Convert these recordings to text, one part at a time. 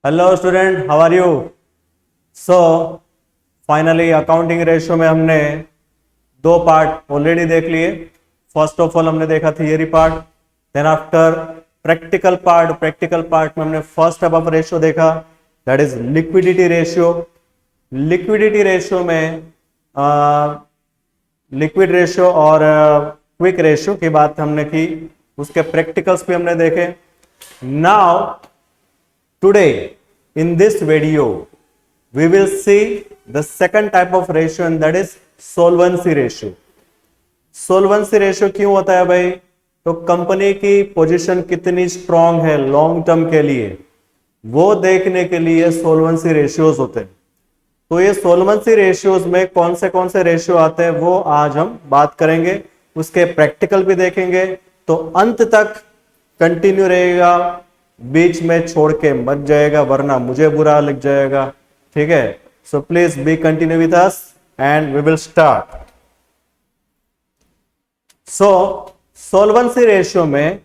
Hello student, how are you? So finally accounting ratio में हमने दो पार्ट ऑलरेडी देख लिए। फर्स्ट ऑफ ऑल हमने देखा theory part, then after practical part में हमने फर्स्ट अब रेशियो देखा, that is liquidity ratio. Liquidity ratio में लिक्विड रेशियो और क्विक रेशियो की बात हमने की, उसके प्रैक्टिकल्स भी हमने देखे। Now today in this video we will see the second type of ratio and that is solvency ratio। solvency ratio क्यों होता है भाई? तो कंपनी की पोजीशन कितनी स्ट्रांग है लॉन्ग टर्म के लिए, वो देखने के लिए solvency ratios होते हैं। तो ये solvency ratios में कौन से रेशियो आते हैं वो आज हम बात करेंगे, उसके प्रैक्टिकल भी देखेंगे। तो अंत तक कंटिन्यू रहेगा, बीच में छोड़ के मत जाएगा वरना मुझे बुरा लग जाएगा, ठीक है? So please be continue with us and we will start. So solvency ratio में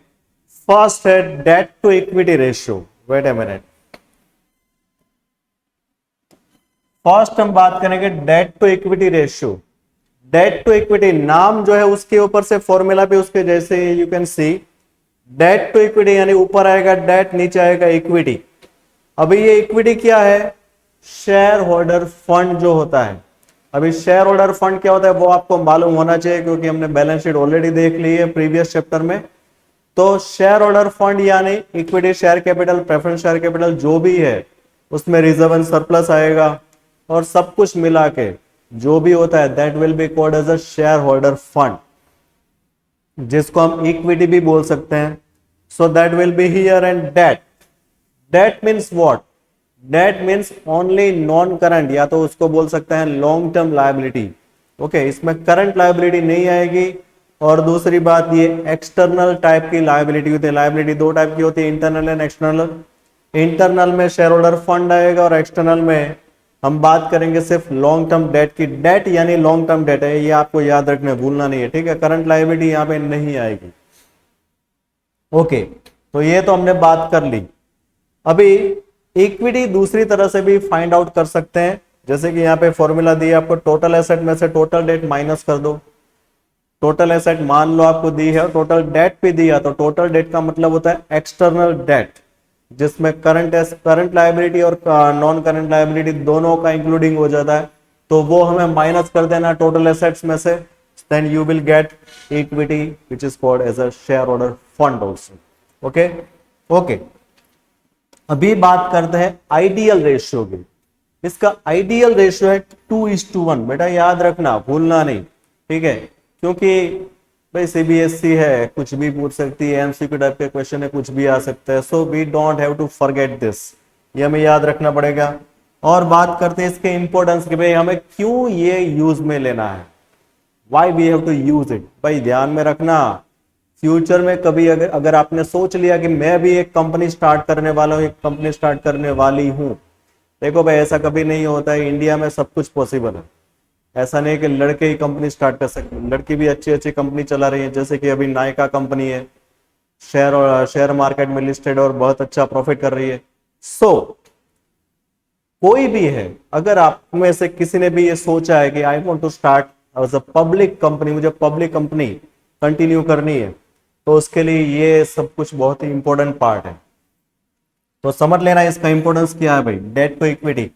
फर्स्ट है debt to equity ratio. Wait a minute, first हम बात करेंगे debt to equity ratio. Debt to equity नाम जो है उसके ऊपर से फॉर्मूला भी उसके जैसे, you can see debt to equity, यानी ऊपर आएगा डेट, नीचे आएगा इक्विटी। अभी ये इक्विटी क्या है? शेयर होल्डर फंड जो होता है। अभी शेयर होल्डर फंड क्या होता है वो आपको मालूम होना चाहिए क्योंकि हमने बैलेंस शीट ऑलरेडी देख ली है प्रीवियस चैप्टर में। तो शेयर होल्डर फंड यानी equity, share capital, preference share capital जो भी है उसमें रिजर्व एंड सरप्लस आएगा और सब कुछ मिला के जो भी होता है that will be called as a share holder fund, जिसको हम इक्विटी भी बोल सकते हैं। So that will be here and debt means what? Debt means only non current, या तो उसको बोल सकते हैं लॉन्ग टर्म लायबिलिटी। ओके, इसमें करंट लायबिलिटी नहीं आएगी। और दूसरी बात, ये एक्सटर्नल टाइप की लायबिलिटी होती है। लायबिलिटी दो टाइप की होती है, इंटरनल एंड एक्सटर्नल। इंटरनल में शेयर होल्डर फंड आएगा और एक्सटर्नल में हम बात करेंगे सिर्फ लॉन्ग टर्म डेट की। डेट यानी लॉन्ग टर्म डेट है, ये आपको याद रखना, भूलना नहीं है, ठीक है? करंट लायबिलिटी यहाँ पे नहीं आएगी। ओके, तो ये तो हमने बात कर ली। अभी इक्विटी दूसरी तरह से भी फाइंड आउट कर सकते हैं, जैसे कि यहाँ पे फॉर्मूला दिया आपको, टोटल एसेट में से टोटल डेट माइनस कर दो। टोटल एसेट मान लो आपको दी है, टोटल डेट भी दिया, तो टोटल डेट का मतलब होता है एक्सटर्नल डेट, जिसमें करंट लायबिलिटी और नॉन करंट लायबिलिटी दोनों का इंक्लूडिंग हो जाता है। तो वो हमें माइनस कर देना टोटल एसेट्स में से, then you will get equity which is called as a shareholder fund also। okay, अभी बात करते हैं आइडियल रेशियो की। इसका आइडियल रेशियो है 2:1। बेटा याद रखना, भूलना नहीं, ठीक है? क्योंकि भाई सीबीएसई है, कुछ भी पूछ सकती है, एमसीक्यू टाइप के क्वेश्चन है, कुछ भी आ सकता है। So we don't have to forget this, ये हमें याद रखना पड़ेगा। और बात करते हैं इसके इंपॉर्टेंस की, भाई हमें क्यों ये यूज में लेना है, why we have to use it. भाई ध्यान में रखना, फ्यूचर में कभी अगर आपने सोच लिया कि मैं भी एक कंपनी स्टार्ट करने वाला हूं, एक कंपनी स्टार्ट करने वाली हूं, देखो भाई ऐसा कभी नहीं होता है। इंडिया में सब कुछ पॉसिबल है, ऐसा नहीं कि लड़के ही कंपनी स्टार्ट कर सकते, लड़की भी अच्छी अच्छी कंपनी चला रही है। जैसे कि अभी नायका कंपनी है, शेयर मार्केट में लिस्टेड और बहुत अच्छा प्रॉफिट कर रही है। सो कोई भी है, अगर आप में से किसी ने भी ये सोचा है कि I want to start as a public company, मुझे पब्लिक कंपनी कंटिन्यू करनी है, तो उसके लिए ये सब कुछ बहुत ही इंपॉर्टेंट पार्ट है। तो समझ लेना इसका इंपॉर्टेंस क्या है भाई। Debt to equity,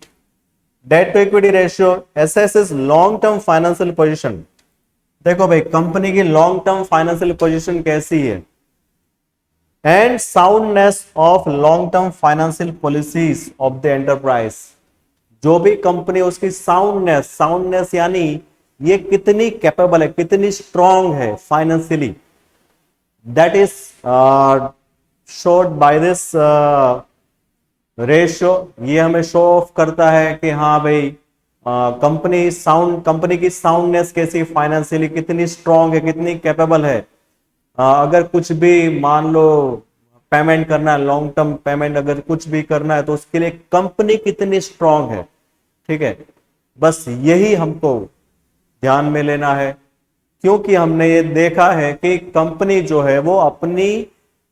debt to equity ratio assesses long term financial position. देखो भाई कंपनी की लॉन्ग टर्म फाइनेंशियल पोजीशन कैसी है, and soundness of long term financial policies of the enterprise. जो भी कंपनी, उसकी साउंडनेस यानी ये कितनी कैपेबल है, कितनी स्ट्रांग है financially, that is showed by this ratio. ये हमें शो ऑफ करता है कि हाँ भाई कंपनी की साउंडनेस कैसी, फाइनेंशियली कितनी स्ट्रांग है, कितनी कैपेबल है। अगर कुछ भी मान लो पेमेंट करना है, लॉन्ग टर्म पेमेंट अगर कुछ भी करना है, तो उसके लिए कंपनी कितनी स्ट्रांग है, ठीक है? बस यही हमको ध्यान में लेना है, क्योंकि हमने ये देखा है कि कंपनी जो है वो अपनी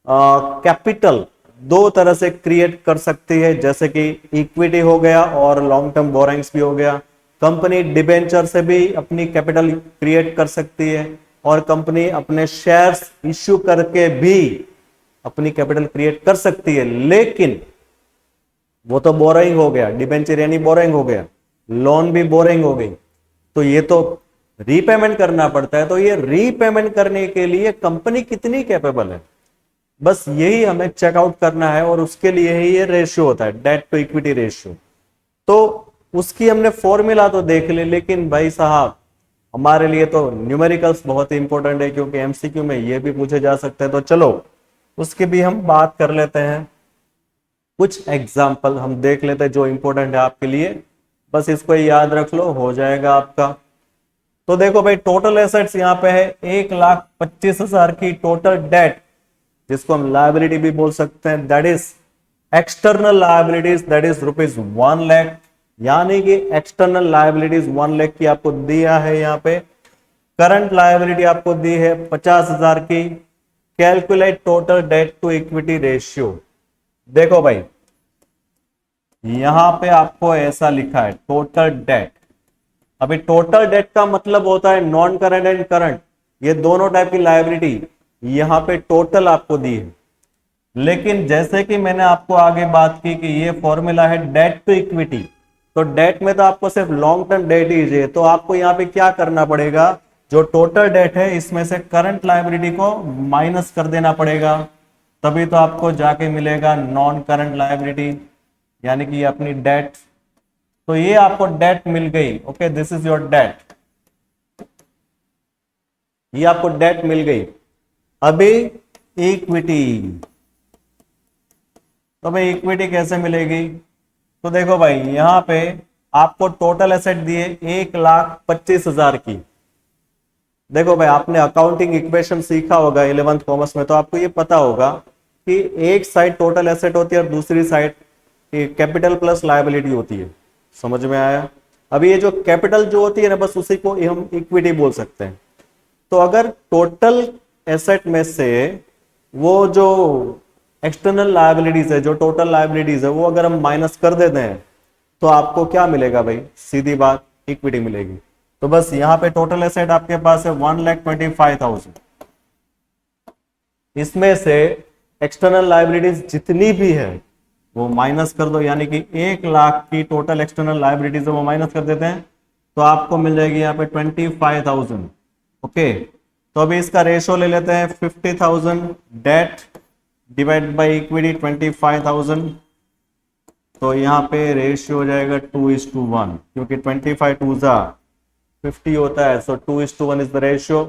कैपिटल दो तरह से क्रिएट कर सकती है, जैसे कि इक्विटी हो गया और लॉन्ग टर्म बोरोइंग्स भी हो गया। कंपनी डिबेंचर से भी अपनी कैपिटल क्रिएट कर सकती है और कंपनी अपने शेयर्स इश्यू करके भी अपनी कैपिटल क्रिएट कर सकती है, लेकिन वो तो बोरोइंग हो गया, डिबेंचर यानी बोरोइंग हो गया, लोन भी बोरोइंग हो गई, तो ये तो रीपेमेंट करना पड़ता है। तो ये रीपेमेंट करने के लिए कंपनी कितनी कैपेबल है, बस यही हमें चेकआउट करना है और उसके लिए ही ये रेशियो होता है, डेट टू इक्विटी रेशियो। तो उसकी हमने फॉर्मूला तो देख ली, लेकिन भाई साहब हमारे लिए तो न्यूमेरिकल्स बहुत ही इंपॉर्टेंट है, क्योंकि एमसीक्यू में ये भी पूछे जा सकते हैं। तो चलो उसकी भी हम बात कर लेते हैं, कुछ एग्जाम्पल हम देख लेते हैं जो इंपॉर्टेंट है आपके लिए, बस इसको याद रख लो, हो जाएगा आपका। तो देखो भाई, टोटल एसेट्स यहाँ पे है 1,25,000 की टोटल डेट, जिसको हम लायबिलिटी भी बोल सकते हैं, that is external liabilities, that is ₹1,00,000, यानी कि एक्सटर्नल लायबिलिटीज 1 लाख की आपको दिया है यहाँ पे। करंट लायबिलिटी आपको दी है 50,000 की। Calculate total debt to equity ratio. देखो भाई, यहां पे आपको ऐसा लिखा है टोटल डेट। अभी टोटल डेट का मतलब होता है नॉन करंट एंड करंट, ये दोनों टाइप की लायबिलिटी यहां पे टोटल आपको दी है। लेकिन जैसे कि मैंने आपको आगे बात की कि ये फॉर्मूला है डेट टू इक्विटी, तो डेट में तो आपको सिर्फ लॉन्ग टर्म डेट ही चाहिए, तो आपको यहाँ पे क्या करना पड़ेगा, जो टोटल डेट है इसमें से करंट लायबिलिटी को माइनस कर देना पड़ेगा, तभी तो आपको जाके मिलेगा नॉन करंट लायबिलिटी, यानी कि अपनी डेट। तो ये आपको डेट मिल गई, okay, this is your debt, ये आपको डेट मिल गई। अभी इक्विटी, तो भाई इक्विटी कैसे मिलेगी, तो देखो भाई यहां पे आपको टोटल एसेट दिए 1,25,000 की। देखो भाई, आपने अकाउंटिंग इक्वेशन सीखा होगा 11th कॉमर्स में, तो आपको ये पता होगा कि एक साइड टोटल एसेट होती है और दूसरी साइड कैपिटल प्लस लायबिलिटी होती है। समझ में आया। अभी ये जो कैपिटल जो होती है ना, बस उसी को हम इक्विटी बोल सकते हैं। तो अगर टोटल एसेट में से वो जो एक्सटर्नल लायबिलिटीज है, जो टोटल लायबिलिटीज है, वो अगर हम माइनस कर देते हैं तो आपको क्या मिलेगा भाई, सीधी बात इक्विटी मिलेगी। तो बस यहाँ पे टोटल एसेट आपके पास है 1,25,000, इसमें से एक्सटर्नल लायबिलिटीज जितनी भी है वो माइनस कर दो, यानी कि 1,00,000 की टोटल एक्सटर्नल लायबिलिटीज है वो माइनस कर देते हैं, तो आपको मिल जाएगी यहाँ पे 25,000। ओके, तो अभी इसका रेशो ले लेते हैं 50,000 डेट डिवाइड बाई इक्विटी 25,000, तो यहाँ पे रेशियो हो जाएगा 2:1, क्योंकि 25 2 50 होता है, सो 2:1 is the ratio.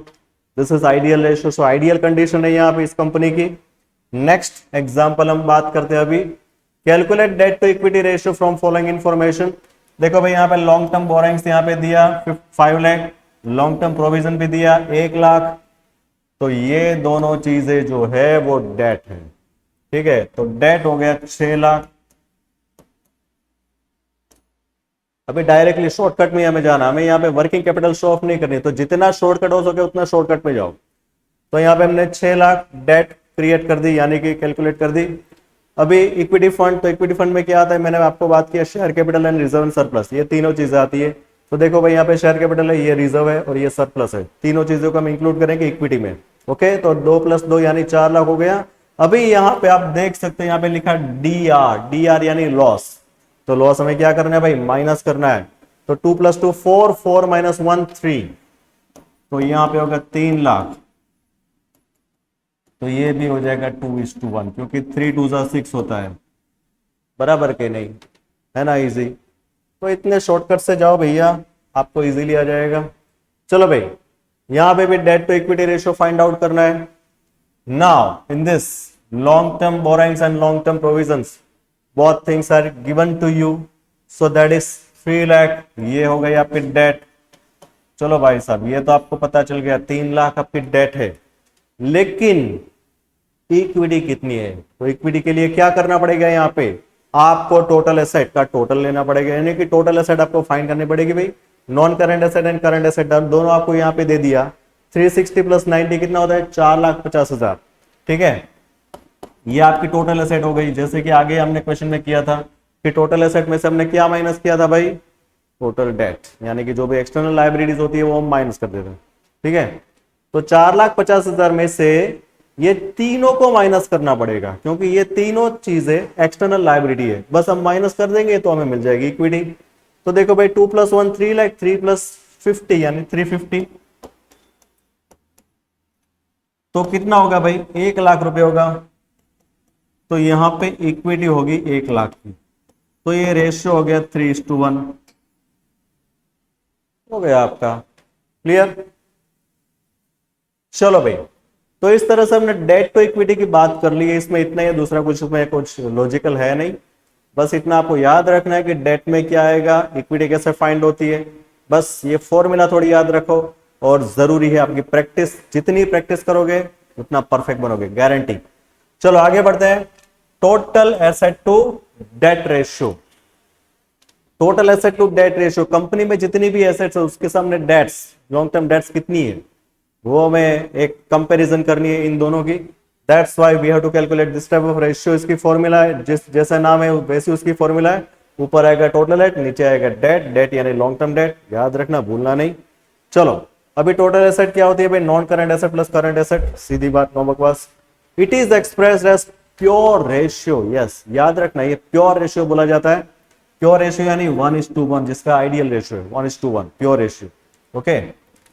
This is ideal ratio, so ideal condition है यहाँ पे इस कंपनी की। नेक्स्ट एग्जांपल हम बात करते हैं अभी, calculate debt to equity ratio from following information. देखो भाई, यहाँ पे लॉन्ग टर्म बोरोइंग्स यहाँ पे दिया 5 लाख, लॉन्ग टर्म प्रोविजन भी दिया 1 लाख, तो ये दोनों चीजें जो है वो डेट है। ठीक है, तो डेट हो गया 6 लाख। अभी डायरेक्टली शॉर्टकट में हमें जाना, हमें यहाँ पे वर्किंग कैपिटल शो ऑफ नहीं करनी, तो जितना शॉर्टकट हो सके उतना शॉर्टकट में जाओ। तो यहाँ पे हमने 6 लाख डेट क्रिएट कर दी, यानी कि कैलकुलेट कर दी। अभी इक्विटी फंड, तो इक्विटी फंड में क्या आता है, मैंने आपको बात किया share capital and reserve and surplus, ये तीनों चीजें आती है। तो देखो भाई, यहाँ पे शेयर कैपिटल है, ये रिजर्व है और ये सरप्लस है, तीनों चीजों को हम इंक्लूड करेंगे इक्विटी में। ओके, तो 2 + 2 यानी 4 लाख हो गया। अभी यहाँ पे आप देख सकते हैं, यहाँ पे लिखा डी आर यानी लॉस, तो लॉस हमें क्या करना है भाई, माइनस करना है। तो 2 + 2 4, 4 - 1 3, तो यहाँ पे होगा 3 लाख, तो ये भी हो जाएगा 2:1, क्योंकि 3 2 6 होता है, बराबर के नहीं है ना, इजी। तो इतने शॉर्टकट से जाओ भैया, आपको इजीली आ जाएगा। चलो भाई, यहां पे भी debt to equity ratio find out करना है। Now in this long term borrowings and long term provisions, both things are given to you, so that is 3 lakh, ये हो गई आपकी डेट। चलो भाई साहब, ये तो आपको पता चल गया 3 लाख आपकी डेट है, लेकिन इक्विटी कितनी है, तो इक्विटी के लिए क्या करना पड़ेगा, यहाँ पे आपको टोटल एसेट का टोटल लेना पड़ेगा, यानी कि टोटल एसेट आपको फाइंड करनी पड़ेगी भाई। Non current asset and current asset दोनों आपको यहाँ पे दे दिया। 360 + 90 कितना होता है, 4,50,000। ठीक है, ये आपकी टोटल एसेट हो गई, जैसे कि आगे हमने क्वेश्चन में किया था कि टोटल एसेट में से हमने क्या माइनस किया था भाई, टोटल डेट, यानी कि जो भी एक्सटर्नल लाइबिलिटीज होती है वो हम माइनस कर देते हैं। ठीक है, तो 4,50,000 में से ये तीनों को माइनस करना पड़ेगा, क्योंकि ये तीनों चीजें एक्सटर्नल लाइबिलिटी है, बस हम माइनस कर देंगे तो हमें मिल जाएगी इक्विटी। तो देखो भाई 2 + 1 3 लाख, 3 + 50 यानी 350, तो कितना होगा भाई, 1,00,000 रुपए होगा। तो यहां पे इक्विटी होगी 1,00,000 की, तो ये रेशियो हो गया 3:1 हो गया आपका। क्लियर? चलो भाई, तो इस तरह से हमने डेट टू इक्विटी की बात कर ली है। इसमें इतना ही, दूसरा कुछ इसमें कुछ लॉजिकल है नहीं, बस इतना आपको याद रखना है कि डेट में क्या आएगा, इक्विटी कैसे फाइंड होती है, बस ये फॉर्मूला थोड़ी याद रखो। और जरूरी है आपकी प्रैक्टिस, जितनी प्रैक्टिस करोगे उतना परफेक्ट बनोगे, गारंटी। चलो आगे बढ़ते हैं। Total asset to debt ratio, total asset to debt ratio, company में जितनी भी एसेट्स है उसके सामने डेट्स, लॉन्ग टर्म डेट्स कितनी है, वो हमें एक कंपैरिजन करनी है इन दोनों की। That's why we have to calculate this type of ratio. इसकी फॉर्मूला है, जिस जैसा नाम है वैसी उसकी फॉर्मूला है। ऊपर आएगा टोटल डेट, नीचे आएगा डेट, डेट यानी लॉन्ग टर्म डेट, याद रखना, भूलना नहीं। चलो अभी टोटल एसेट क्या होती है भाई, non current asset plus current asset, सीधी बात, नो बकवास। It is expressed as pure ratio, yes याद रखना, ये प्योर रेशियो बोला जाता है। प्योर रेशियो यानी 1:1, जिसका आइडियल रेशियो है 1:1, प्योर रेशियो। ओके,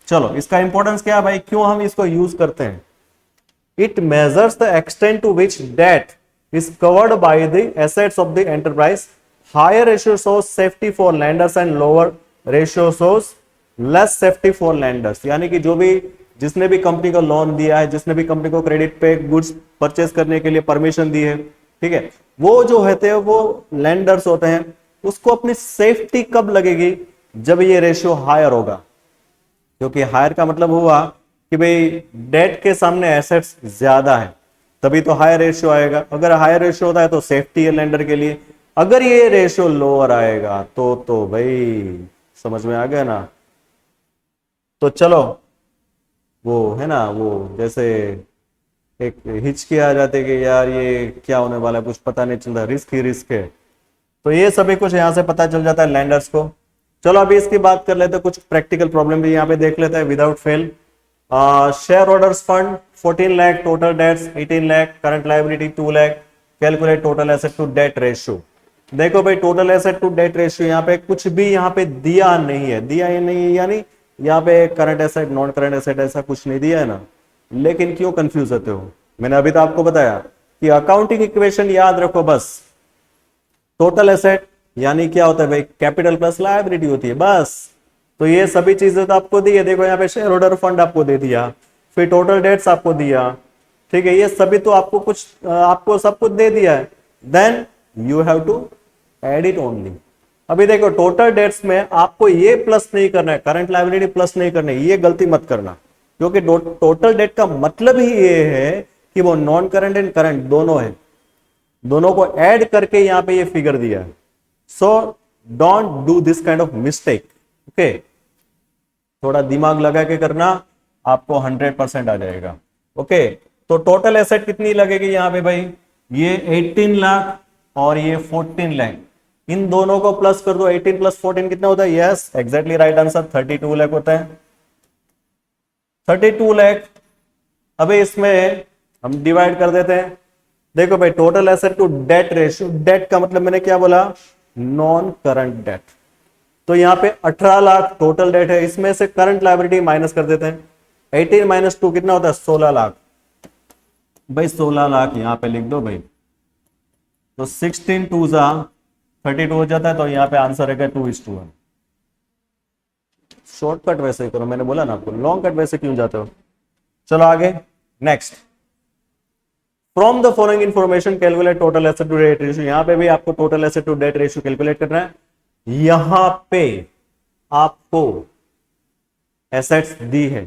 चलो इसका इंपॉर्टेंस क्या है भाई, क्यों हम इसको यूज करते हैं। It measures the extent to which debt is covered by the assets of the enterprise. Higher ratio shows safety for lenders and lower ratio shows less safety for lenders, यानी कि जो भी, जिसने भी कंपनी को loan दिया है, जिसने भी कंपनी को क्रेडिट पे गुड्स परचेस करने के लिए परमिशन दी है, ठीक है, वो जो होते हैं वो लैंडर्स होते हैं, उसको अपनी सेफ्टी कब लगेगी, जब ये रेशियो हायर होगा। क्योंकि हायर का मतलब हुआ कि भाई डेट के सामने एसेट्स ज्यादा है, तभी तो हायर रेशियो आएगा। अगर हायर रेशियो होता है तो सेफ्टी है लेंडर के लिए। अगर ये रेशियो लोअर आएगा तो भाई समझ में आ गया ना। तो चलो वो है ना, वो जैसे एक हिचकी आ जाती है कि यार ये क्या होने वाला है, कुछ पता नहीं चलता, रिस्क ही रिस्क है। तो ये सभी कुछ यहाँ से पता चल जाता है लैंडर्स को। चलो अभी इसकी बात कर लेते हैं, कुछ प्रैक्टिकल प्रॉब्लम भी यहाँ पे देख लेते हैं without fail. Share holders fund 14 lakh, total debts 18 lakh, current liability 2 lakh, calculate total asset to debt ratio. देखो भाई total asset to debt ratio, यहाँ पे कुछ भी यहाँ पे दिया नहीं है, दिया ही नहीं है, यानी यहाँ पे current asset non current asset ऐसा कुछ नहीं दिया है ना। लेकिन क्यों कंफ्यूज होते हो, मैंने अभी तो आपको बताया कि अकाउंटिंग इक्वेशन याद रखो बस। टोटल एसेट यानी क्या होता है भाई, कैपिटल प्लस लायबिलिटी होती है बस। तो ये सभी चीजें तो आपको दी है, देखो यहाँ पे शेयर होल्डर फंड आपको दे दिया, फिर टोटल डेट्स आपको दिया, ठीक है, ये सभी तो आपको कुछ आपको सब कुछ दे दिया है। Then you have to add it only. अभी देखो टोटल डेट्स में आपको ये प्लस नहीं करना है, करंट लायबिलिटी प्लस नहीं करना है, ये गलती मत करना, क्योंकि टोटल डेट का मतलब ही ये है कि वो नॉन करंट एंड करंट दोनों है, दोनों को ऐड करके यहां पे ये फिगर दिया है। So don't do this kind of mistake. Okay, थोड़ा दिमाग लगा के करना, आपको 100% आ जाएगा। ओके, तो टोटल एसेट कितनी लगेगी यहाँ पे भाई, ये 18 लाख और ये 14 लाख, इन दोनों को प्लस कर दो, 18 + 14 कितना होता है, yes exactly right answer 32 lakh होता है, 32 लाख। अबे इसमें हम डिवाइड कर देते हैं। देखो भाई total asset to debt ratio, debt का मतलब मैंने क्या बोला, नॉन करंट डेट। तो यहाँ पे 18 लाख टोटल डेट है, इसमें से करंट लायबिलिटी माइनस कर देते हैं, 18 - 2 कितना होता है, 16 लाख। भाई 16 लाख यहाँ पे लिख दो भाई, तो 16 2 32 हो जाता है, तो यहाँ पे आंसर है 2:1। शॉर्टकट वैसे ही करो, मैंने बोला ना आपको, लॉन्ग कट वैसे क्यों जाते हो। चलो आगे next, from the following information calculate total asset to debt ratio. यहां पे भी आपको total asset to debt ratio calculate करना है। यहां पे आपको एसेट्स दी है,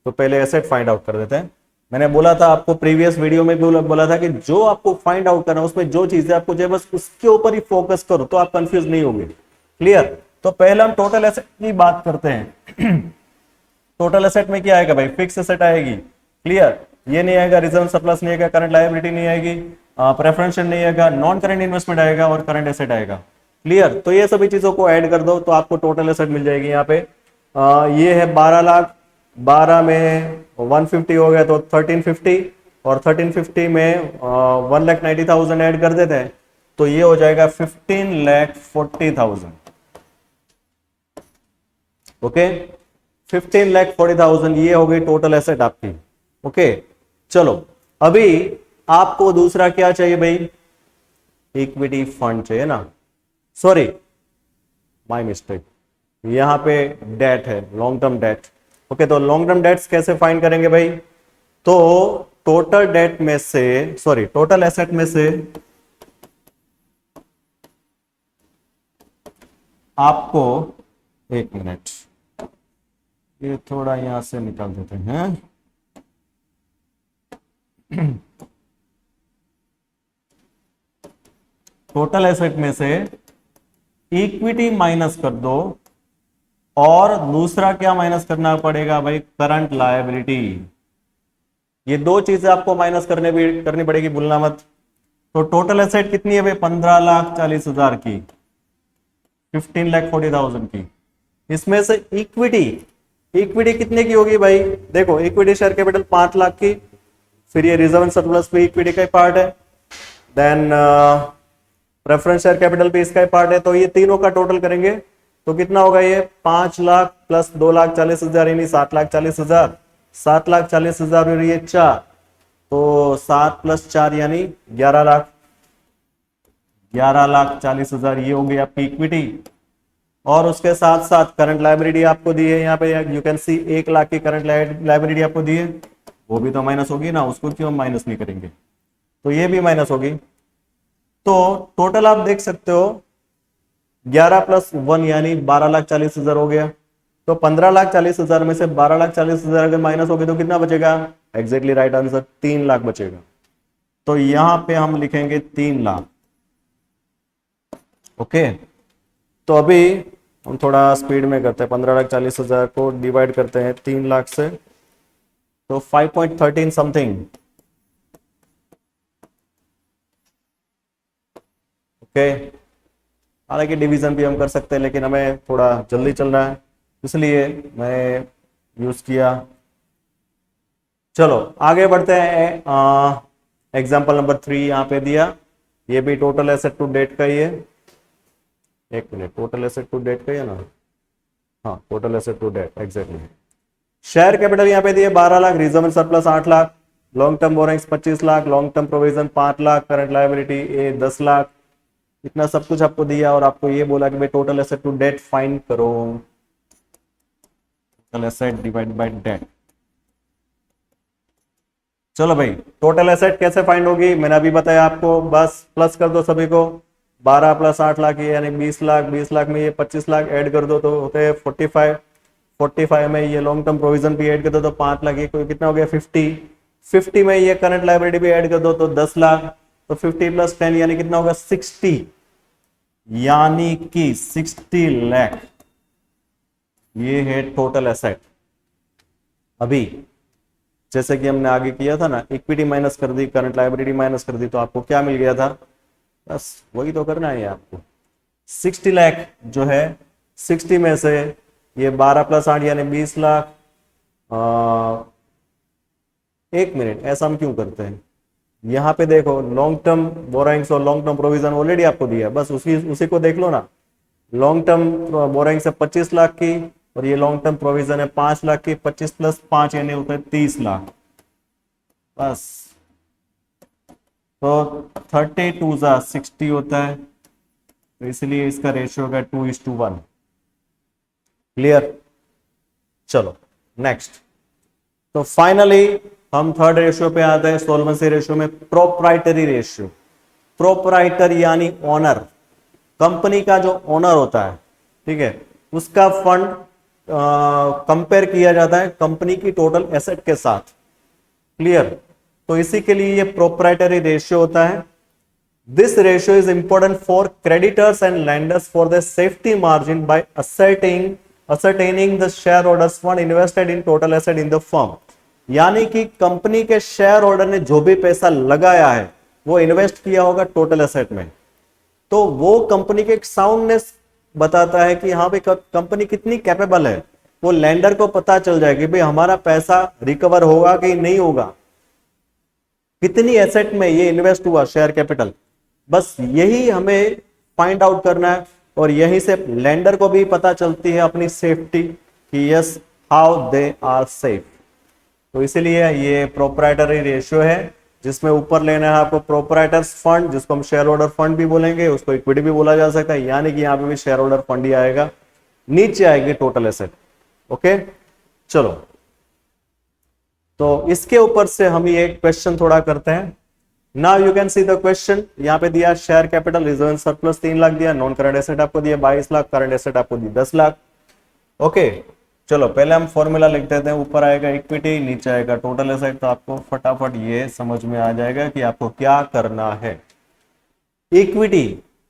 तो पहले एसेट फाइंड आउट कर देते हैं। मैंने बोला था आपको प्रीवियस वीडियो में भी बोला था कि जो आपको फाइंड आउट करना है उसमें जो चीजें आपको चाहिए बस उसके ऊपर ही फोकस करो, तो आप कंफ्यूज नहीं होंगे। क्लियर? तो पहले हम टोटल एसेट की बात करते हैं। टोटल एसेट में क्या आएगा भाई, फिक्स एसेट आएगी। क्लियर? ये नहीं आएगा, रिजर्व सरप्लस नहीं आएगा, करंट लायबिलिटी नहीं आएगी, प्रेफरेंस शेयर नहीं आएगा, नॉन करंट इन्वेस्टमेंट आएगा और करंट एसेट आएगा। क्लियर? तो ये सभी चीजों को ऐड कर दो तो आपको टोटल एसेट मिल जाएगी यहाँ पे। ये है 12 लाख, 12 में 150 हो गया तो 1350, और 1350 में 1,90,000 ऐड कर देते हैं तो ये हो जाएगा 15,40,000। ओके, 15,40,000 ये हो गई टोटल एसेट आपकी। ओके, चलो अभी आपको दूसरा क्या चाहिए भाई? इक्विटी फंड चाहिए ना, सॉरी माय मिस्टेक, यहां पे डेट है, लॉन्ग टर्म डेट। ओके, तो लॉन्ग टर्म डेट्स कैसे फाइंड करेंगे भाई? तो टोटल डेट में से, सॉरी टोटल एसेट में से आपको, एक मिनट, ये थोड़ा यहां से निकाल देते हैं। टोटल एसेट में से इक्विटी माइनस कर दो, और दूसरा क्या माइनस करना पड़ेगा भाई? Current liability. ये दो चीजें आपको माइनस करनी पड़ेगी, भूलना मत। तो टोटल एसेट कितनी है भाई? 15,40,000 की, 15,40,000 की। इसमें से इक्विटी कितने की होगी भाई? देखो, इक्विटी शेयर कैपिटल 5 लाख की, फिर ये रिजर्व एंड सरप्लस भी इक्विटी का पार्ट है, देन प्रेफरेंस शेयर कैपिटल भी इसका पार्ट है। तो ये तीनों का टोटल करेंगे तो कितना होगा? ये 5 लाख प्लस 2,40,000 यानी 7,40,000, 7,40,000 और ये 4, तो 7 प्लस 4 यानी 11 लाख, 11,40,000 ये हो गई आपकी इक्विटी। और उसके साथ साथ करंट लायबिलिटी आपको दी है यहाँ पे, यू कैन सी 1 लाख की करंट लायबिलिटी आपको दी है, वो भी तो माइनस होगी ना, उसको क्यों माइनस नहीं करेंगे? तो ये भी माइनस होगी। तो टोटल आप देख सकते हो 11 प्लस 1 यानी 12,40,000 हो गया। तो 15,40,000 में से 12,40,000 अगर माइनस हो गए तो कितना बचेगा? एग्जैक्टली राइट आंसर, 3 लाख बचेगा। तो यहां पे हम लिखेंगे 3 लाख। ओके, तो अभी हम थोड़ा स्पीड में करते हैं, 15,40,000 को डिवाइड करते हैं 3 लाख से, तो 5.13 समथिंग। ओके, हालांकि डिवीजन भी हम कर सकते हैं लेकिन हमें थोड़ा जल्दी चल रहा है इसलिए मैंने यूज किया। चलो आगे बढ़ते हैं। एग्जाम्पल नंबर 3 यहाँ पे दिया, ये भी टोटल एसेट टू डेट का ही है। एक मिनट, टोटल एसेट टू डेट का ही है ना? हाँ, total asset to debt exactly. Share capital यहाँ पे दिए 12 lakh, reserve and surplus 8 lakh, long term borrowings 25 lakh, long term provision 5 lakh, current liability 10 lakh, इतना सब कुछ आपको दिया और आपको ये बोला कि भाई total asset to debt find करो। Total asset divide by debt. चलो भाई, टोटल एसेट कैसे फाइंड होगी मैंने अभी बताया आपको, बस प्लस कर दो सभी को। 12 प्लस 8 लाख यानी 20 लाख, 20 लाख में ये 25 लाख ऐड कर दो तो होते हैं 45, 45 में ये लॉन्ग टर्म प्रोविजन भी ऐड कर दो तो 5 लाख, ये कितना हो गया 50, 50 में ये करंट लायबिलिटी भी ऐड कर दो तो 10 लाख, तो 50 प्लस 10 यानी कितना होगा 60, यानी कि 60 लाख ये है टोटल एसेट। अभी जैसे कि हमने आगे किया था ना, इक्विटी माइनस कर दी, करंट लायबिलिटी माइनस कर दी, तो आपको क्या मिल गया था? बस वही तो करना है आपको। 60 लाख जो है, 60 में से ये 12 प्लस 8 यानी 20 लाख। एक मिनट, ऐसा हम क्यों करते हैं? यहाँ पे देखो, लॉन्ग टर्म बोराइंग्स और लॉन्ग टर्म प्रोविजन ऑलरेडी आपको दिया, बस उसी को देख लो ना। लॉन्ग टर्म बोराइंग्स है 25 लाख की और ये लॉन्ग टर्म प्रोविजन है 5 लाख की, 25 प्लस 5 यानी होता है 30 लाख। बस, तो 32 जा 60 होता है, तो इसलिए इसका रेशियो होगा 2:1। क्लियर? चलो नेक्स्ट। तो फाइनली हम थर्ड रेशियो पे आते हैं, सोल्वेंसी रेशियो में प्रोप्राइटरी रेशियो। प्रोप्राइटर यानी ओनर, कंपनी का जो ओनर होता है, ठीक है, उसका फंड कंपेयर किया जाता है कंपनी की टोटल एसेट के साथ। क्लियर? तो इसी के लिए ये प्रोप्राइटरी रेशियो होता है। This ratio is important for creditors and lenders for the safety margin bye ascertaining the shareholders fund invested in total asset in the firm। यानी कि कंपनी के शेयर होल्डर ने जो भी पैसा लगाया है वो इन्वेस्ट किया होगा टोटल एसेट में, तो वो कंपनी के एक साउंडनेस बताता है कि हाँ भाई कंपनी कितनी कैपेबल है। वो लैंडर को पता चल जाए कि भाई हमारा पैसा रिकवर होगा कि नहीं होगा, कितनी एसेट में ये इन्वेस्ट हुआ शेयर कैपिटल, बस यही हमें फाइंड आउट करना है। और यहीं से लैंडर को भी पता चलती है अपनी सेफ्टी कि yes how they are safe. तो इसीलिए ये प्रोप्राइटरी रेशियो है, जिसमें ऊपर लेना है आपको प्रोप्राइटर्स फंड, जिसको हम शेयर होल्डर फंड भी बोलेंगे, उसको इक्विटी भी बोला जा सकता है, यानी कि यहाँ पे भी शेयर होल्डर फंड ही आएगा, नीचे आएगी टोटल एसेट। ओके चलो, तो इसके ऊपर से हम ये क्वेश्चन थोड़ा करते हैं। Now you can see the question, यहाँ पे दिया share capital reserve and surplus 3 lakh दिया, नॉन करंट एसेट आपको दिया 22 लाख, करंट एसेट आपको दी 10 लाख। ओके चलो पहले हम फॉर्मूला लिख देते हैं, ऊपर आएगा इक्विटी, नीचे आएगा टोटल एसेट, तो आपको फटाफट ये समझ में आ जाएगा कि आपको क्या करना है। इक्विटी,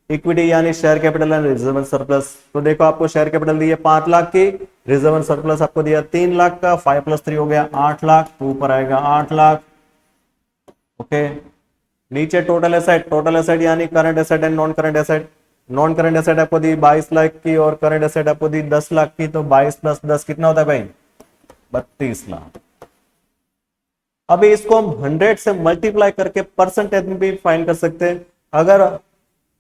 इक्विटी यानी share capital and reserve and surplus. तो देखो आपको शेयर कैपिटल दी है 5 लाख की, रिजर्व एंड सरप्लस आपको दिया 3 लाख का, 5 + 3 हो गया 8 लाख, तो ऊपर आएगा 8 लाख। ओके नीचे टोटल एसेट, टोटल एसेट यानी current asset and non current asset. Non current asset आपको दी 22 लाख की और करंट एसेट आपको दी 10 लाख की, तो 22 + 10 कितना होता है भाई 32 लाख। अभी इसको हम 100 से मल्टीप्लाई करके परसेंटेज में भी फाइंड कर सकते हैं। अगर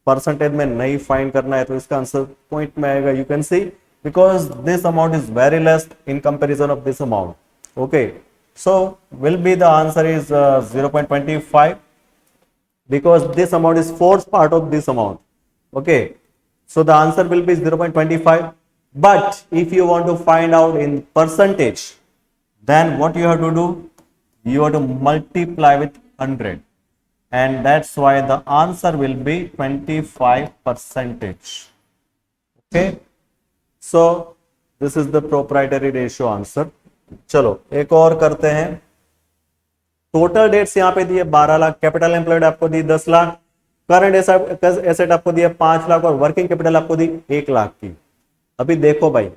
परसेंटेज में नहीं फाइंड करना है तो इसका आंसर पॉइंट में आएगा, you can C, because this amount is very less in comparison of this amount. Okay so will be the answer is 0.25 because this amount is fourth part of this amount. Okay so the answer will be 0.25, but if you want to find out in percentage, then what you have to do, you have to multiply with 100, and that's why the answer will be 25%. Okay so this is the proprietary ratio answer. चलो एक और करते हैं। Total debts यहाँ पे दिए 12 lakh, capital employed आपको दी 10 lakh, current asset आपको दिया 5 लाख और वर्किंग कैपिटल आपको दी 1 लाख की। अभी देखो भाई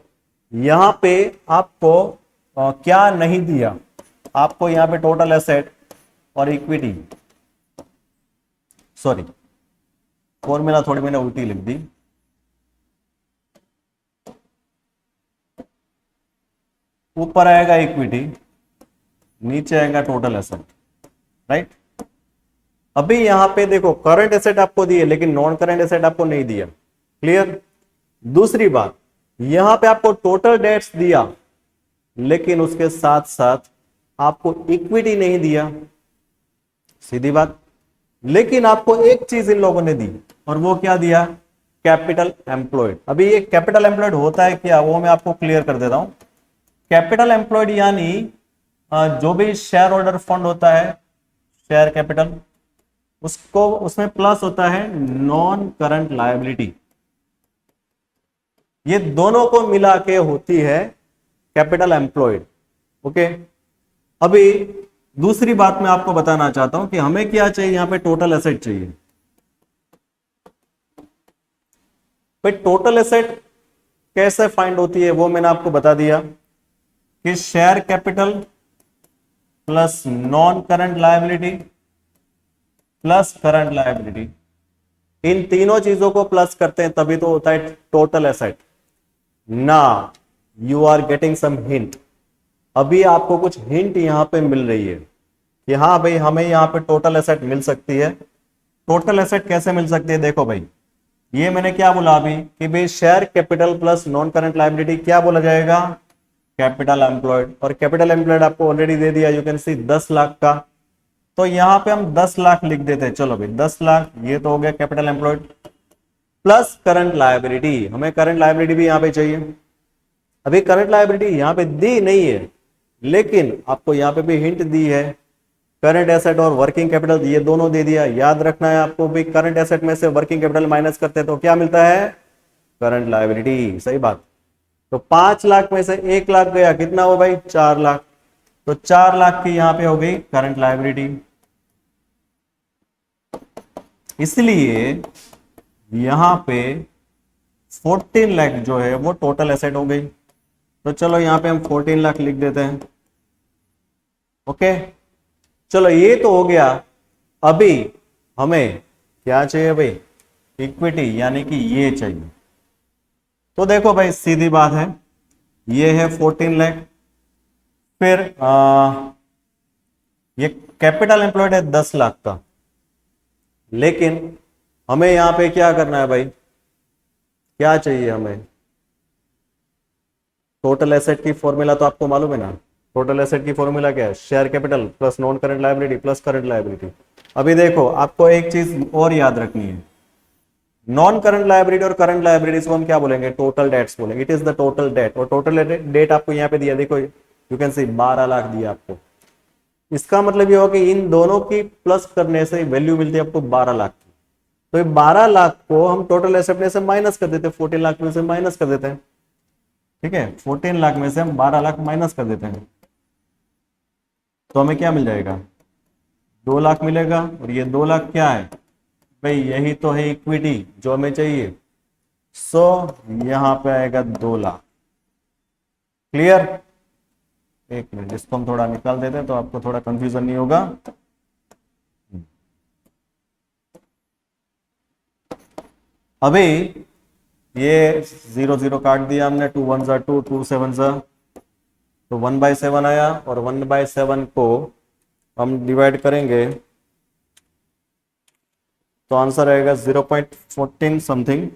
यहाँ पे आपको क्या नहीं दिया, आपको यहाँ पे टोटल एसेट और इक्विटी, सॉरी फॉर्मूला थोड़ी मैंने उल्टी लिख दी, ऊपर आएगा इक्विटी, नीचे आएगा टोटल एसेट, राइट। अभी यहां पे देखो करंट एसेट आपको दिए लेकिन नॉन करंट एसेट आपको नहीं दिया, क्लियर। दूसरी बात यहां पे आपको टोटल डेट्स दिया लेकिन उसके साथ साथ आपको इक्विटी नहीं दिया, सीधी बात। लेकिन आपको एक चीज इन लोगों ने दी, और वो क्या दिया, कैपिटल एम्प्लॉयड। अभी ये कैपिटल एम्प्लॉयड होता है क्या, वो मैं आपको क्लियर कर देता हूं। कैपिटल एम्प्लॉयड यानी जो भी शेयर होल्डर फंड होता है, शेयर कैपिटल, उसको उसमें प्लस होता है नॉन करंट लायबिलिटी, ये दोनों को मिला के होती है कैपिटल एम्प्लॉयड। ओके अभी दूसरी बात मैं आपको बताना चाहता हूं कि हमें क्या चाहिए, यहां पे टोटल एसेट चाहिए। भाई टोटल एसेट कैसे फाइंड होती है वो मैंने आपको बता दिया कि share capital plus non current liability plus current liability, इन तीनों चीजों को प्लस करते हैं तभी तो होता है टोटल एसेट। ना you are getting some hint, अभी आपको कुछ हिंट यहां पे मिल रही है कि हाँ भाई हमें यहां पे टोटल एसेट मिल सकती है। टोटल एसेट कैसे मिल सकती है, देखो भाई ये मैंने क्या बोला अभी कि भाई share capital plus non current liability क्या बोला जाएगा, कैपिटल एम्प्लॉयड। और कैपिटल एम्प्लॉयड आपको ऑलरेडी दे दिया, यू कैन सी 10 लाख का, तो यहां पे हम 10 लाख लिख देते हैं। चलो भाई 10 लाख ये तो हो गया capital employed plus current liability, हमें करंट लायबिलिटी भी यहां पे चाहिए। अभी करंट लायबिलिटी यहां पे दी नहीं है लेकिन आपको यहां पे भी हिंट दी है, करंट एसेट और वर्किंग कैपिटल ये दोनों दे दिया। याद रखना है आपको भी, करंट एसेट में से वर्किंग कैपिटल माइनस करते हैं तो क्या मिलता है, करंट लायबिलिटी, सही बात। तो 5 लाख में से 1 लाख गया, कितना हो भाई 4 लाख, तो 4 लाख की यहां पे हो गई करंट लायबिलिटी। इसलिए यहां पे 14 लाख जो है वो टोटल एसेट हो गई। तो चलो यहां पे हम 14 लाख लिख देते हैं। ओके चलो ये तो हो गया। अभी हमें क्या चाहिए भाई, इक्विटी, यानी कि ये चाहिए। तो देखो भाई सीधी बात है, ये है 14 लाख, फिर ये कैपिटल एम्प्लॉयड है 10 लाख का, लेकिन हमें यहां पे क्या करना है भाई, क्या चाहिए हमें, टोटल एसेट की फॉर्मूला तो आपको मालूम है ना, टोटल एसेट की फॉर्मूला क्या है, share capital plus non current liability plus current liability. अभी देखो आपको एक चीज और याद रखनी है, नॉन करंट लायबिलिटी और करंट लायबिलिटीज को हम क्या बोलेंगे, टोटल डेट्स बोलेंगे। It is the total date, और टोटल डेट आपको यहाँ पे दिया, देखो यू कैन सी 12 लाख दिया आपको। इसका मतलब ये हो कि इन दोनों की प्लस करने से वैल्यू मिलती है आपको 12 लाख की। तो ये 12 लाख को हम टोटल एसेट में से माइनस कर देते हैं, 14 लाख में से माइनस कर देते हैं, ठीक है, 14 लाख में से हम 12 लाख माइनस कर देते हैं, तो हमें क्या मिल जाएगा, 2 लाख मिलेगा। और ये 2 लाख क्या है भाई, यही तो है इक्विटी जो हमें चाहिए। सो यहां पे आएगा 2 लाख। क्लियर? एक मिनट, इसको हम थोड़ा निकाल देते हैं तो आपको थोड़ा कंफ्यूजन नहीं होगा। अभी ये 0 0 काट दिया हमने, 2 1 2 2 7 तो 1/7 आया, और 1/7 को हम डिवाइड करेंगे तो आंसर आएगा 0.14 something.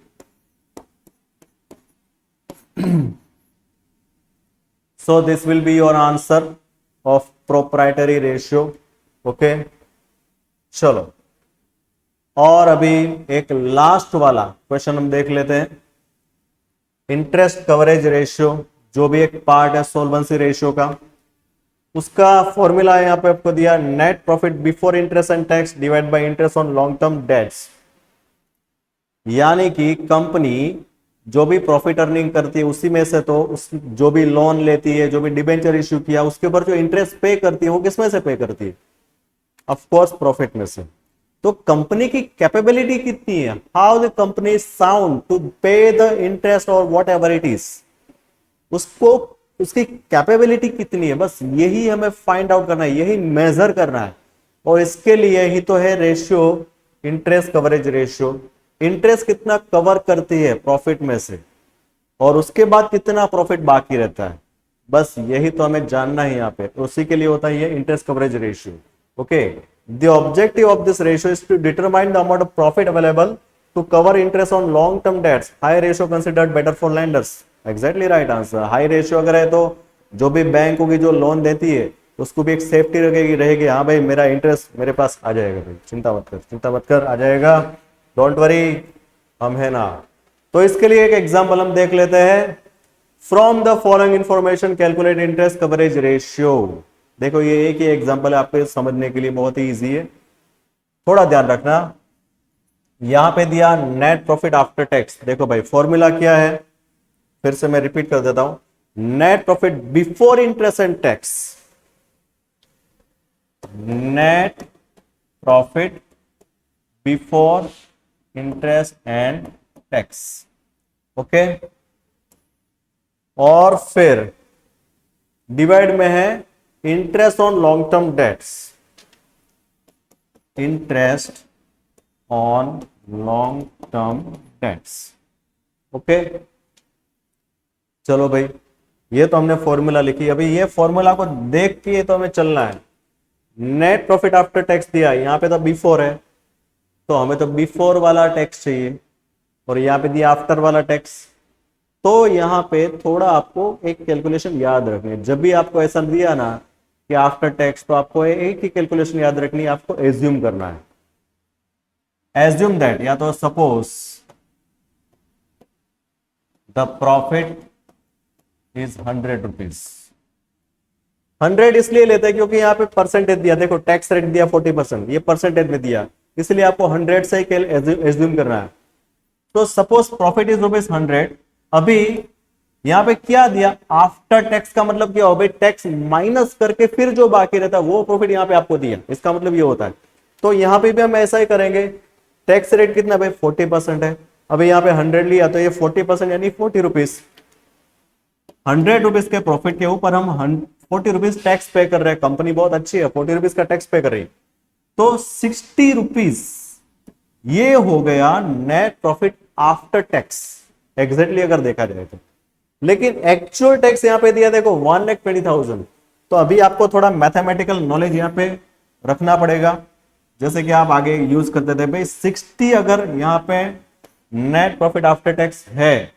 So this will be your answer of proprietary ratio. Okay, चलो, और अभी एक लास्ट वाला क्वेश्चन हम देख लेते हैं, इंटरेस्ट कवरेज रेशियो, जो भी एक पार्ट है सोल्वेंसी रेशियो का। उसका फॉर्मूला यहां पे आपको दिया, net profit before interest and tax divide by interest on long term dates. यानी कि कंपनी जो भी प्रॉफिट अर्निंग करती है उसी में से तो उस जो भी लोन लेती है, जो भी डिबेंचर इश्यू किया, उसके ऊपर जो इंटरेस्ट पे करती है वो किस में से पे करती है, ऑफ कोर्स प्रॉफिट में से। तो कंपनी की कैपेबिलिटी कितनी है, how the company sound to pay the interest और वॉट एवर इट इज, उसको उसकी कैपेबिलिटी कितनी है, बस यही हमें फाइंड आउट करना है, यही मेजर करना है। और इसके लिए ही तो है ratio, interest coverage ratio. Interest कितना कवर करती है प्रॉफिट में से, और उसके बाद कितना प्रॉफिट बाकी रहता है, बस यही तो हमें जानना है यहाँ पे। उसी के लिए होता है ये interest coverage ratio. Okay, the objective of this ratio is to determine the amount of profit available to cover interest on long term debts. High ratio considered better for lenders. Exactly right answer. High ratio अगर है तो जो भी bank होगी जो loan देती है उसको भी एक सेफ्टी रहेगी, हाँ भाई मेरा इंटरेस्ट मेरे पास आ जाएगा, भाई चिंता मत कर आ जाएगा, डोंट वरी, हम है ना। तो इसके लिए एक एग्जांपल हम देख लेते हैं, from the following information calculate interest coverage ratio. देखो ये एक ही एग्जांपल है, आपको समझने के लिए बहुत ही इजी है, थोड़ा ध्यान रखना। यहां पे दिया नेट प्रॉफिट आफ्टर टैक्स। देखो भाई फॉर्मूला क्या है, फिर से मैं रिपीट कर देता हूं, net profit before interest and tax, net profit before interest and tax. Okay, और फिर डिवाइड में है interest on long term dates, interest on long term dates. Okay, चलो भाई ये तो हमने फॉर्मूला लिखी। अभी ये फॉर्मूला को देख के तो हमें चलना है। नेट प्रॉफिट आफ्टर टैक्स दिया, यहां पे तो बिफोर है तो हमें तो बिफोर वाला टैक्स चाहिए, और यहां पे दिया आफ्टर वाला टैक्स। तो यहां पे थोड़ा आपको एक कैलकुलेशन याद रखनी है, जब भी आपको ऐसा दिया ना कि आफ्टर टैक्स, तो आपको एक ही कैलकुलेशन याद रखनी है, आपको एज्यूम करना है। एज्यूम दैट, या तो suppose the profit is 100 rupees. 100 इसलिए लेते हैं क्योंकि यहाँ पे परसेंटेज दिया, देखो टैक्स रेट दिया 40%, ये परसेंटेज में दिया, इसलिए आपको 100 से एज्यूम करना है। तो सपोज प्रॉफिट इज ₹100। अभी यहां पे क्या दिया, आफ्टर टैक्स का मतलब क्या हो भाई, टैक्स माइनस करके फिर जो बाकी रहता है वो प्रॉफिट यहां पे आपको दिया, इसका मतलब ये होता है। तो यहां पे भी हम ऐसा ही करेंगे। टैक्स रेट कितना भाई 40% है, अभी यहां पे 100 लिया तो ये 40% यानी 40 रुपीज। 100 रुपीज के प्रॉफिट के ऊपर हम 40 रुपीज टैक्स पे कर रहे हैं। कंपनी बहुत अच्छी है, 40 रुपीज का टैक्स पे कर रही है, तो 60 रुपीज ये हो गया net profit after tax exactly अगर देखा जाए तो। लेकिन एक्चुअल टैक्स यहां पे दिया देखो 1,20,000। तो अभी आपको थोड़ा मैथमेटिकल नॉलेज यहां पे रखना पड़ेगा, जैसे कि आप आगे यूज करते थे भाई 60 अगर यहां पे नेट प्रॉफिट आफ्टर टैक्स है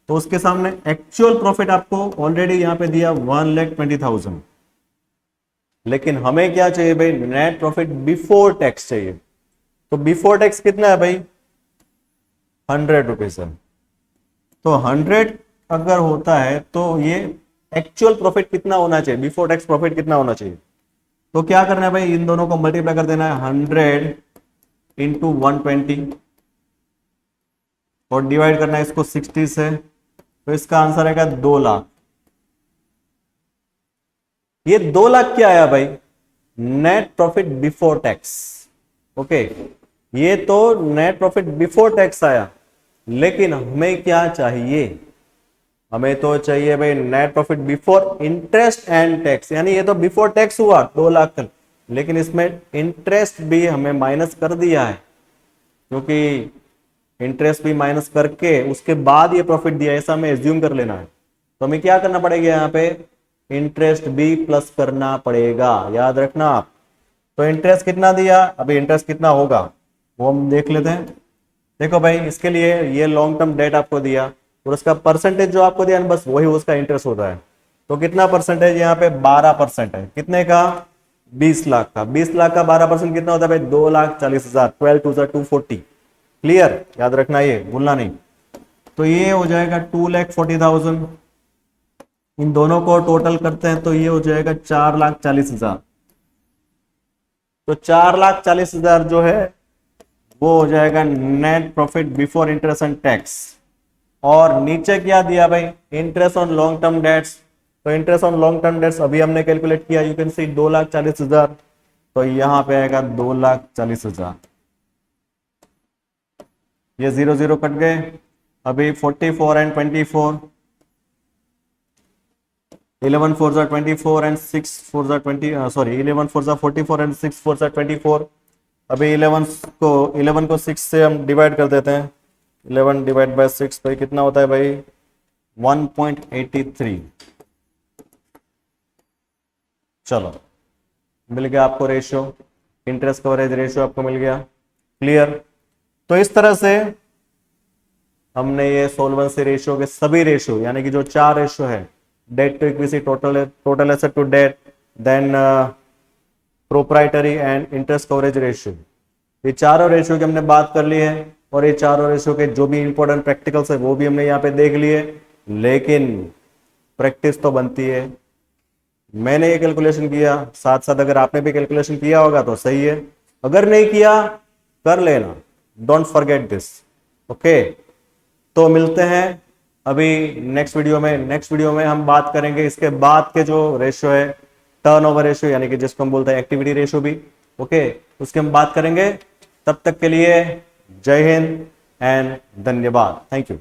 तो उसके सामने एक्चुअल प्रॉफिट आपको ऑलरेडी यहां पे दिया 1,20,000। लेकिन हमें क्या चाहिए भाई, नेट प्रॉफिट बिफोर टैक्स चाहिए। तो बिफोर टैक्स कितना है भाई, 100 रुपीज है। तो 100 अगर होता है तो ये एक्चुअल प्रॉफिट कितना होना चाहिए, बिफोर टैक्स प्रॉफिट कितना होना चाहिए। तो क्या करना है भाई, इन दोनों को मल्टीप्लाई कर देना है 100 इंटू 120 और डिवाइड करना है इसको 60 से। तो इसका आंसर आएगा 2 लाख। ये 2 लाख क्या आया भाई, net profit before tax. Okay, ये तो नेट प्रॉफिट बिफोर टैक्स आया। लेकिन हमें क्या चाहिए, हमें तो चाहिए भाई net profit before interest and tax. यानी ये तो बिफोर टैक्स हुआ 2 लाख तक, लेकिन इसमें इंटरेस्ट भी हमें माइनस कर दिया है, क्योंकि इंटरेस्ट भी माइनस करके उसके बाद ये प्रॉफिट दिया, ऐसा हमें एज्यूम कर लेना है। तो हमें क्या करना पड़ेगा, यहाँ पे इंटरेस्ट भी प्लस करना पड़ेगा, याद रखना आप। तो इंटरेस्ट कितना दिया, अभी इंटरेस्ट कितना होगा वो हम देख लेते हैं। देखो भाई, इसके लिए ये लॉन्ग टर्म डेट आपको दिया और उसका परसेंटेज जो आपको दिया बस वही उसका इंटरेस्ट होता है। तो कितना परसेंटेज यहाँ पे 12% है। कितने का, 20 लाख का। 20 लाख का 12% कितना होता है भाई, 2,40,000। 12 2 240। क्लियर, याद रखना, ये भूलना नहीं। तो ये हो जाएगा 2,40,000। इन दोनों को टोटल करते हैं तो ये हो जाएगा 4,40,000। तो 4,40,000 जो है वो हो जाएगा net profit before interest and tax. और नीचे क्या दिया भाई, interest on long term debts. तो interest on long term debts अभी हमने कैलकुलेट किया, यू कैन सी 2,40,000। तो यहां पे आएगा 2,40,000। ये 0 0 कट गए। अभी 44 एंड 24, 11 4 जा 24 एंड 6 4 जा 20, सॉरी 11 4 जा 44 एंड 6 4 जा 24। अभी 11 को 6 से हम डिवाइड कर देते हैं। 11 डिवाइड बाय 6 भाई कितना होता है भाई, 1.83। चलो, मिल गया आपको रेशियो, इंटरेस्ट कवरेज रेशियो आपको मिल गया। क्लियर। तो इस तरह से हमने ये सोल्वेंसी रेशियो के सभी रेशियो, यानी कि जो 4 रेशियो है, debt to equity, total asset to debt, then proprietary and interest coverage ratio, ये चारों रेशियो की हमने बात कर ली है। और ये चारों रेशियो के जो भी इंपॉर्टेंट प्रैक्टिकल्स है वो भी हमने यहाँ पे देख लिए। लेकिन प्रैक्टिस तो बनती है। मैंने ये कैलकुलेशन किया, साथ साथ अगर आपने भी कैलकुलेशन किया होगा तो सही है, अगर नहीं किया कर लेना, डोंट फॉरगेट दिस। ओके, तो मिलते हैं अभी नेक्स्ट वीडियो में। नेक्स्ट वीडियो में हम बात करेंगे इसके बाद के जो रेशियो है, टर्नओवर रेशियो, यानी कि जिसको हम बोलते हैं एक्टिविटी रेशियो भी। ओके, उसकी हम बात करेंगे। तब तक के लिए जय हिंद एंड धन्यवाद। Thank you.